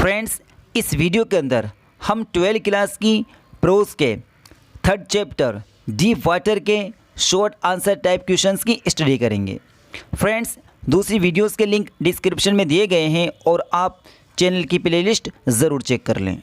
Friends, इस video के अंदर हम 12वीं क्लास की प्रोज के 3rd चैप्टर डीप वाटर के शॉर्ट आंसर टाइप क्वेश्चंस की स्टडी करेंगे। फ्रेंड्स, दूसरी वीडियोस के लिंक डिस्क्रिप्शन में दिए गए हैं और आप चैनल की प्लेलिस्ट ज़रूर चेक कर लें।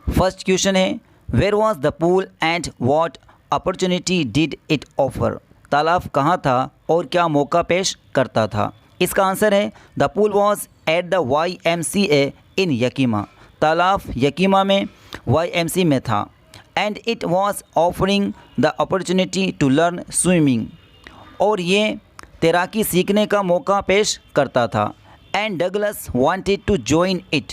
फर्स्ट क्वेश्चन है, where was the pool and what opportunity did it offer? तालाब कहाँ था और क्या मौका पेश करता था? इसका आंसर है the pool was at the YMCA in Yakima. तालाब यकीमा में YMCA में था। And it was offering the opportunity to learn swimming, और ये तैराकी सीखने का मौका पेश करता था। And Douglas wanted to join it,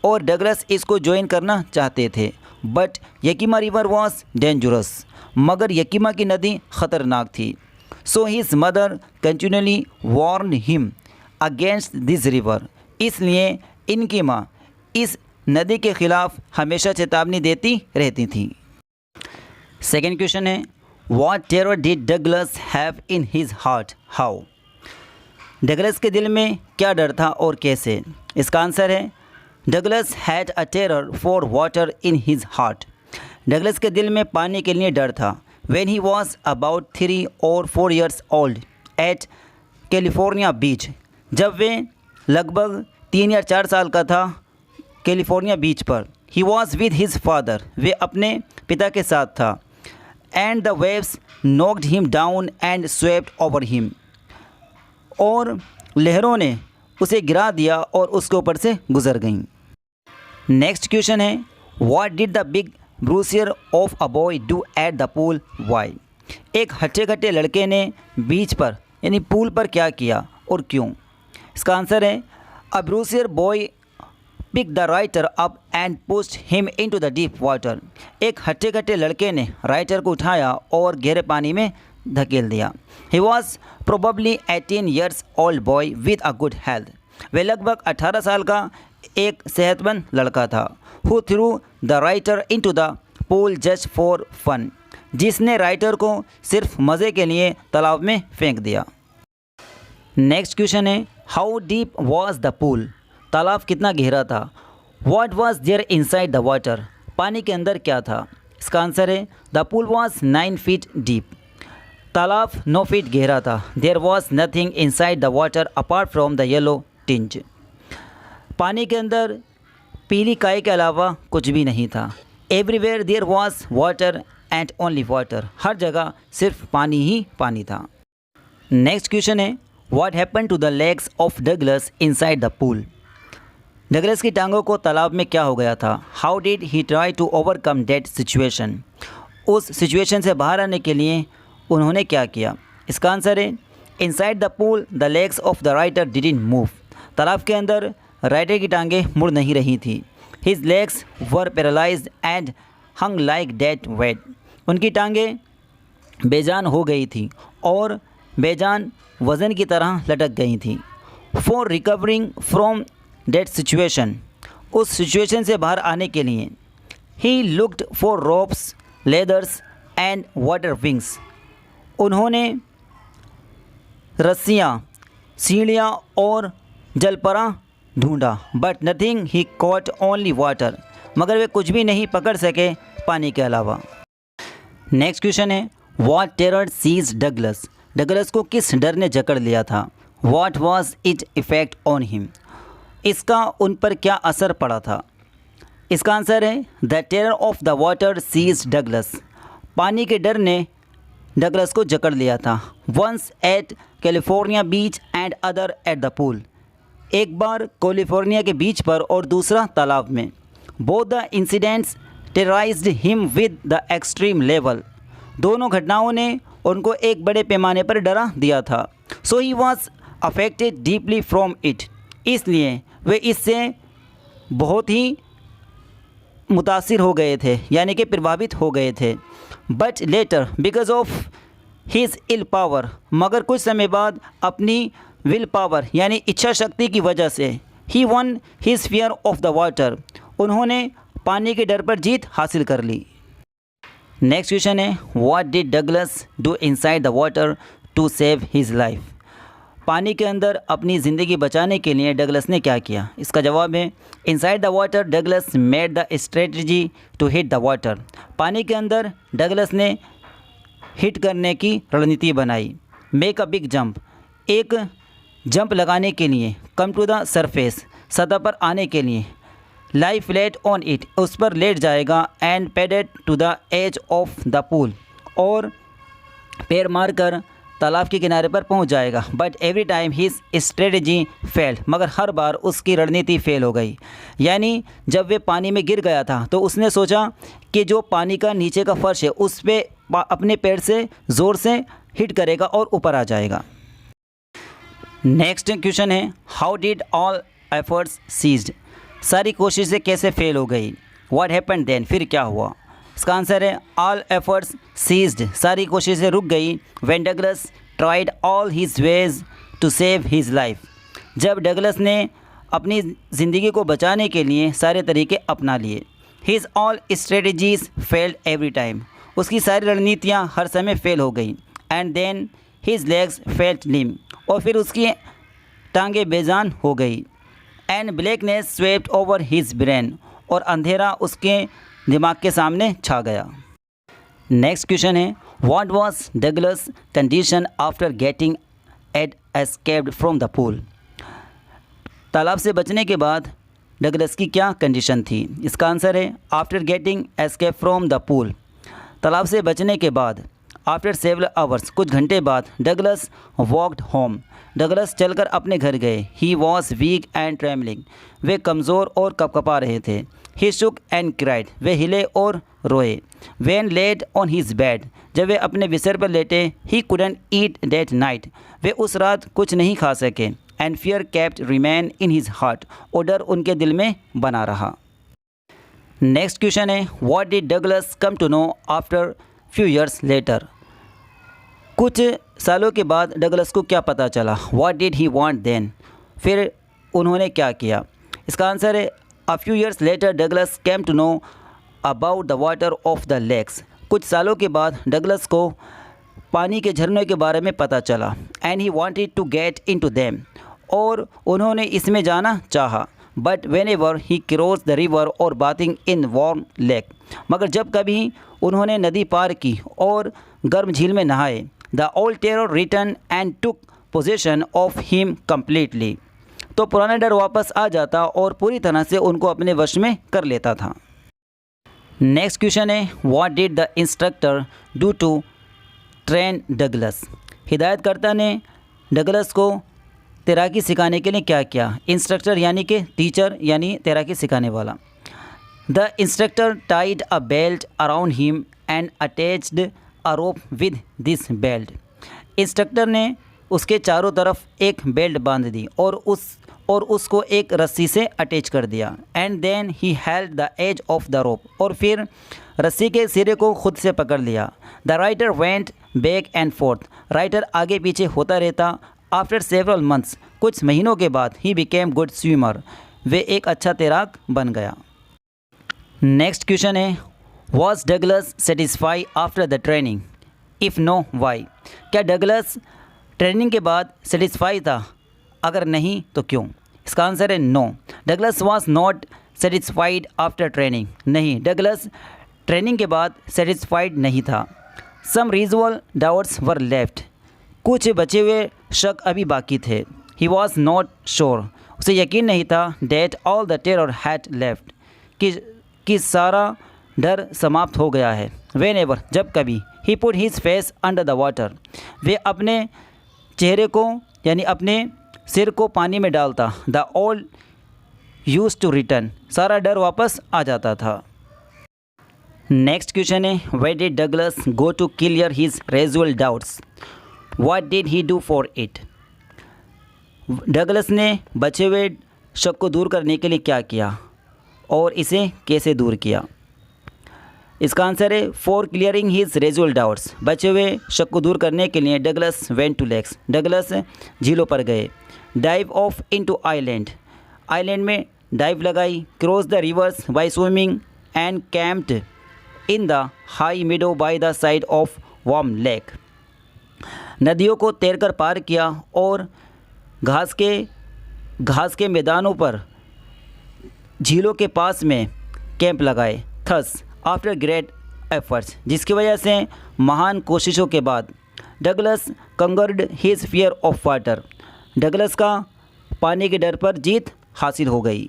और डगलस इसको ज्वाइन करना चाहते थे। But Yakima river was dangerous, मगर यकीमा की नदी ख़तरनाक थी। So his mother continuously warn him against this river, इसलिए इनकी माँ इस नदी के ख़िलाफ़ हमेशा चेतावनी देती रहती थी। सेकेंड क्वेश्चन है, what terror did Douglas have in his heart? How? Douglas के दिल में क्या डर था और कैसे? इसका आंसर है Douglas had a terror for water in his heart. Douglas के दिल में पानी के लिए डर था। When he was about 3 or 4 years old at California beach, जब वे लगभग 3 या 4 साल का था कैलिफोर्निया बीच पर। He was with his father, वे अपने पिता के साथ था। And the waves knocked him down and swept over him, और लहरों ने उसे गिरा दिया और उसके ऊपर से गुजर गईं। नेक्स्ट क्वेश्चन है, what did the big bruiser of a boy do at the pool? Why? एक हट्टे कट्टे लड़के ने बीच पर यानी पूल पर क्या किया और क्यों? इसका आंसर है a bruiser boy pick the writer up and pushed him into the deep water. एक हट्टे कट्टे लड़के ने राइटर को उठाया और गहरे पानी में धकेल दिया। He was probably 18 years old boy with a good health. वे लगभग 18 साल का एक सेहतमंद लड़का था। Who threw the writer into the pool just for fun, जिसने राइटर को सिर्फ मज़े के लिए तालाब में फेंक दिया। नेक्स्ट क्वेश्चन है, how deep was the pool? तालाब कितना गहरा था? What was there inside the water? पानी के अंदर क्या था? इसका आंसर है the pool was 9 feet deep. तालाब 9 फीट गहरा था। There was nothing inside the water apart from the yellow tinge. पानी के अंदर पीली काई के अलावा कुछ भी नहीं था। Everywhere there was water and only water, हर जगह सिर्फ पानी ही पानी था। नेक्स्ट क्वेश्चन है, what happen to the legs of Douglas inside the pool? Douglas की टांगों को तालाब में क्या हो गया था? How did he try to overcome that situation? उस सिचुएशन से बाहर आने के लिए उन्होंने क्या किया? इसका आंसर है inside the pool the legs of the writer didn't move. तालाब के अंदर राइटर की टांगें मुड़ नहीं रही थी। His legs were paralysed and hung like dead weight. उनकी टांगें बेजान हो गई थी और बेजान वज़न की तरह लटक गई थी। For recovering from that situation, उस सिचुएशन से बाहर आने के लिए he looked for ropes, ladders and water wings. उन्होंने रस्सियाँ, सीढ़ियाँ और जलपरा ढूंढा। But nothing he caught only water, मगर वे कुछ भी नहीं पकड़ सके पानी के अलावा। नेक्स्ट क्वेश्चन है, what terror seize Douglas? Douglas को किस डर ने जकड़ लिया था? What was it effect on him? इसका उन पर क्या असर पड़ा था? इसका आंसर है the terror of the water seize Douglas. पानी के डर ने डगलस को जकड़ लिया था। Once at California beach and other at the pool, एक बार कैलिफोर्निया के बीच पर और दूसरा तालाब में। Both the incidents terrorized him with the extreme level, दोनों घटनाओं ने उनको एक बड़े पैमाने पर डरा दिया था। So he was affected deeply from it, इसलिए वे इससे बहुत ही मुतासिर हो गए थे, यानी कि प्रभावित हो गए थे। But later because of his ill power, मगर कुछ समय बाद अपनी विल पावर यानी इच्छा शक्ति की वजह से he won his fear of the water, उन्होंने पानी के डर पर जीत हासिल कर ली। नेक्स्ट क्वेश्चन है, what did Douglas do inside the water to save his life? पानी के अंदर अपनी ज़िंदगी बचाने के लिए डगलस ने क्या किया? इसका जवाब है inside the water Douglas made the strategy to hit the water. पानी के अंदर डगलस ने हिट करने की रणनीति बनाई। मेक अ बिग जंप, एक जंप लगाने के लिए। कम टू द सरफेस, सतह पर आने के लिए। लाई फ्लैट ऑन इट, उस पर लेट जाएगा। And padded to the edge of the pool, और पैर मारकर तालाब के किनारे पर पहुंच जाएगा। But every time his strategy failed, मगर हर बार उसकी रणनीति फेल हो गई। यानी जब वे पानी में गिर गया था तो उसने सोचा कि जो पानी का नीचे का फर्श है उस पर अपने पैर से ज़ोर से हिट करेगा और ऊपर आ जाएगा। नेक्स्ट क्वेश्चन है how did all efforts ceased, सारी कोशिशें कैसे फेल हो गई? व्हाट हैपेंड देन, फिर क्या हुआ? इसका आंसर है ऑल एफर्ट्स सीज्ड, सारी कोशिशें रुक गई। When Douglas tried all his ways to save his life, जब डगलस ने अपनी ज़िंदगी को बचाने के लिए सारे तरीके अपना लिए। His all strategies failed every time, उसकी सारी रणनीतियाँ हर समय फेल हो गई। And then his legs felt limp, और फिर उसकी टांगें बेजान हो गई। And blackness swept over his brain, और अंधेरा उसके दिमाग के सामने छा गया। नेक्स्ट क्वेश्चन है what was Douglas condition after getting escaped from the pool, तालाब से बचने के बाद डगलस की क्या कंडीशन थी? इसका आंसर है after getting escape from the pool, तालाब से बचने के बाद। आफ्टर सेवरल आवर्स, कुछ घंटे बाद। डगलस वॉकड होम, डगलस चलकर अपने घर गए। He was weak and trembling, वे कमज़ोर और कपकपा रहे थे। ही शुक एंड क्राइड, वे हिले और रोए। When laid on his bed, जब वे अपने बिस्तर पर लेटे। He couldn't eat that night, वे उस रात कुछ नहीं खा सके। And fear kept remain in his heart, और डर उनके दिल में बना रहा। नेक्स्ट क्वेश्चन है what did Douglas come to know after few years later, कुछ सालों के बाद डगलस को क्या पता चला? What did he want then, फिर उन्होंने क्या किया? इसका आंसर है a few years later Douglas came to know about the water of the lakes, कुछ सालों के बाद डगलस को पानी के झरनों के बारे में पता चला। And he wanted to get into them, और उन्होंने इसमें जाना चाहा। But whenever he cross the river और बाथिंग इन वार्म लेक, मगर जब कभी उन्होंने नदी पार की और गर्म झील में नहाए। The old terror return and took possession of him completely, तो पुराना डर वापस आ जाता और पूरी तरह से उनको अपने वश में कर लेता था। नेक्स्ट क्वेश्चन है what did the instructor do to train Douglas, हिदायतकर्ता ने डगलस को तैराकी सिखाने के लिए क्या किया? इंस्ट्रक्टर यानी कि टीचर, यानी तैराकी सिखाने वाला। The instructor Tide a belt around him and attached a rope with this belt, instructor ने उसके चारों तरफ एक बेल्ट बांध दी और उसको एक रस्सी से अटैच कर दिया। And then he held the edge of the rope, और फिर रस्सी के सिरे को खुद से पकड़ लिया। The writer went back and fourth, writer आगे पीछे होता रहता। आफ्टर सेवरल मंथ्स, कुछ महीनों के बाद। ही बिकेम गुड स्विमर, वे एक अच्छा तैराक बन गया। नेक्स्ट क्वेश्चन है was Douglas satisfy after the training, if know why, क्या डगलस ट्रेनिंग के बाद सेटिस्फाई था? अगर नहीं तो क्यों? इसका आंसर है no, Douglas was not satisfied after training, नहीं, डगलस ट्रेनिंग के बाद सेटिस्फाइड नहीं था। Some regional doubts were left, कुछ बचे हुए शक अभी बाकी थे। ही वॉज नॉट श्योर, उसे यकीन नहीं था। That all the terror had left, कि सारा डर समाप्त हो गया है। वेन एवर, जब कभी। He put his face under the water, वे अपने चेहरे को यानी अपने सिर को पानी में डालता। The old used to return, सारा डर वापस आ जाता था। नेक्स्ट क्वेश्चन है where did Douglas go to clear his residual doubts, what did he do for it, Douglas ने बचे हुए शक को दूर करने के लिए क्या किया और इसे कैसे दूर किया? इसका आंसर है for clearing his residual doubts, बचे हुए शक को दूर करने के लिए Douglas went to lakes, Douglas झीलों पर गए। Dive off into island, island में डाइव लगाई। Cross the rivers by swimming and camped in the high meadow by the side of Warm Lake, नदियों को तैरकर पार किया और घास के मैदानों पर झीलों के पास में कैंप लगाए। थस आफ्टर ग्रेट एफर्ट्स, जिसकी वजह से महान कोशिशों के बाद Douglas conquered his fear of water, Douglas का पानी के डर पर जीत हासिल हो गई।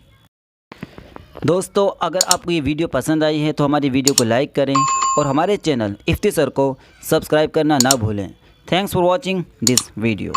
दोस्तों, अगर आपको ये वीडियो पसंद आई है तो हमारी वीडियो को लाइक करें और हमारे चैनल इफ्ती सर को सब्सक्राइब करना ना भूलें। Thanks for watching this video.